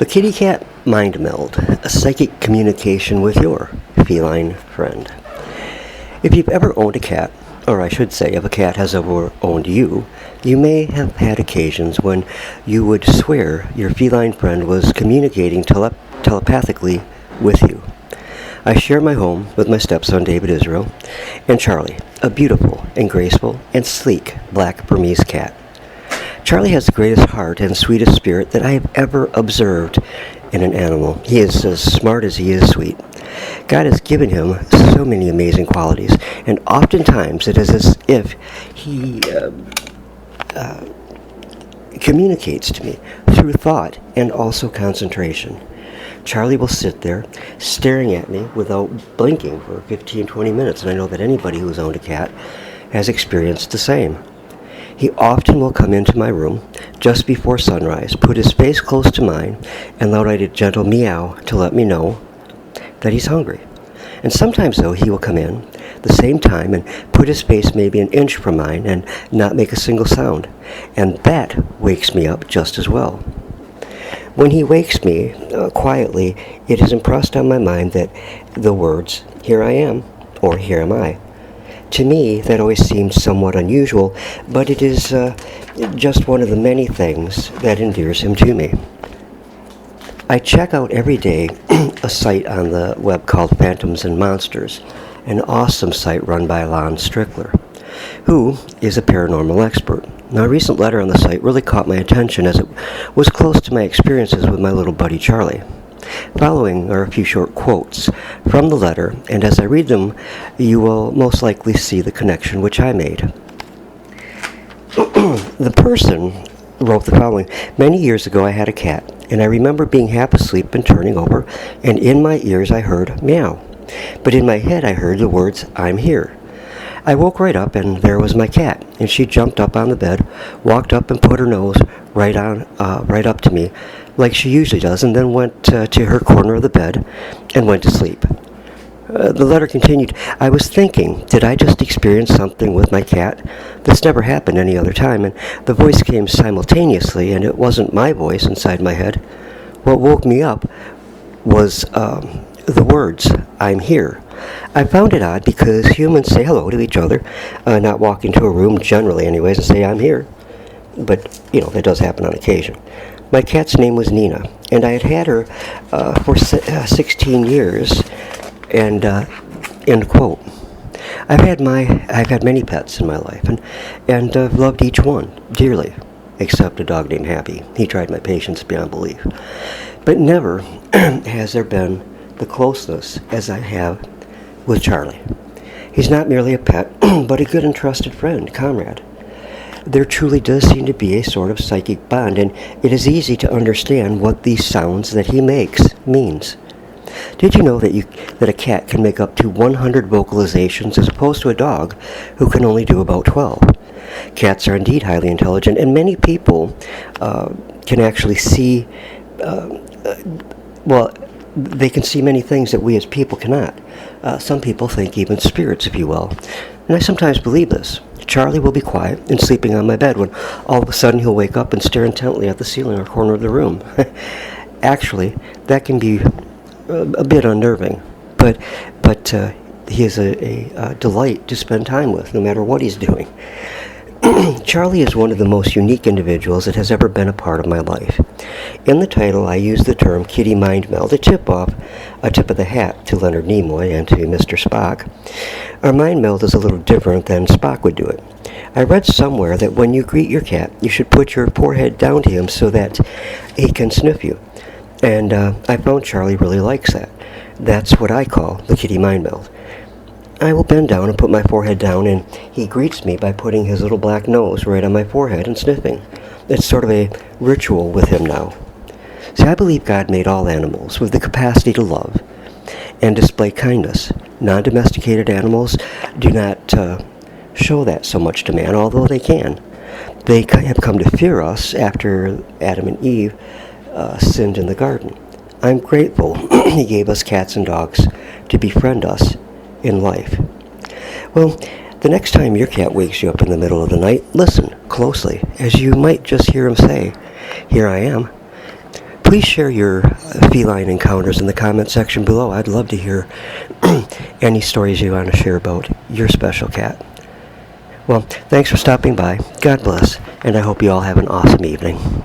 The kitty cat mind meld, a psychic communication with your feline friend. If you've ever owned a cat, or I should say if a cat has ever owned you, you may have had occasions when you would swear your feline friend was communicating telepathically with you. I share my home with my stepson David Israel and Charlie, a beautiful and graceful and sleek black Burmese cat. Charlie has the greatest heart and sweetest spirit that I have ever observed in an animal. He is as smart as he is sweet. God has given him so many amazing qualities, and oftentimes it is as if he communicates to me through thought and also concentration. Charlie will sit there staring at me without blinking for 15-20 minutes, and I know that anybody who's owned a cat has experienced the same. He often will come into my room just before sunrise, put his face close to mine, and let out a gentle meow to let me know that he's hungry. And sometimes, though, he will come in the same time and put his face maybe an inch from mine and not make a single sound. And that wakes me up just as well. When he wakes me quietly, it is impressed on my mind that the words, "Here I am," or "Here am I." To me, that always seemed somewhat unusual, but it is just one of the many things that endears him to me. I check out every day a site on the web called Phantoms and Monsters, an awesome site run by Lon Strickler, who is a paranormal expert. Now, a recent letter on the site really caught my attention as it was close to my experiences with my little buddy Charlie. Following are a few short quotes from the letter, and as I read them, you will most likely see the connection which I made. The person wrote the following: "Many years ago I had a cat, and I remember being half asleep and turning over, and in my ears I heard meow. But in my head I heard the words, 'I'm here.' I woke right up, and there was my cat, and she jumped up on the bed, walked up and put her nose right up to me, like she usually does, and then went to her corner of the bed and went to sleep." The letter continued, "I was thinking, did I just experience something with my cat? This never happened any other time, and the voice came simultaneously, and it wasn't my voice inside my head. What woke me up was the words, 'I'm here.' I found it odd because humans say hello to each other, not walk into a room generally anyways and say, 'I'm here.' But, that does happen on occasion. My cat's name was Nina, and I had her for 16 years, and end quote. I've had many pets in my life, and I've loved each one dearly, except a dog named Happy. He tried my patience beyond belief. But never has there been the closeness as I have with Charlie. He's not merely a pet, but a good and trusted friend, comrade. There truly does seem to be a sort of psychic bond, and it is easy to understand what these sounds that he makes means. Did you know that a cat can make up to 100 vocalizations as opposed to a dog who can only do about 12? Cats are indeed highly intelligent, and many people can actually see, they can see many things that we as people cannot. Some people think even spirits, if you will. And I sometimes believe this. Charlie will be quiet and sleeping on my bed when all of a sudden he'll wake up and stare intently at the ceiling or corner of the room. Actually, that can be a bit unnerving, but he is a delight to spend time with, no matter what he's doing. Charlie is one of the most unique individuals that has ever been a part of my life. In the title, I use the term kitty mind meld, a tip of the hat to Leonard Nimoy and to Mr. Spock. Our mind meld is a little different than Spock would do it. I read somewhere that when you greet your cat, you should put your forehead down to him so that he can sniff you. And I found Charlie really likes that. That's what I call the kitty mind meld. I will bend down and put my forehead down, and he greets me by putting his little black nose right on my forehead and sniffing. It's sort of a ritual with him now. See, I believe God made all animals with the capacity to love and display kindness. Non-domesticated animals do not show that so much to man, although they can. They have come to fear us after Adam and Eve sinned in the garden. I'm grateful he gave us cats and dogs to befriend us in life. Well, the next time your cat wakes you up in the middle of the night, listen closely, as you might just hear him say, "Here I am." please share your feline encounters in the comment section below. I'd love to hear any stories you want to share about your special cat. Well, thanks for stopping by. God bless, and I hope you all have an awesome evening.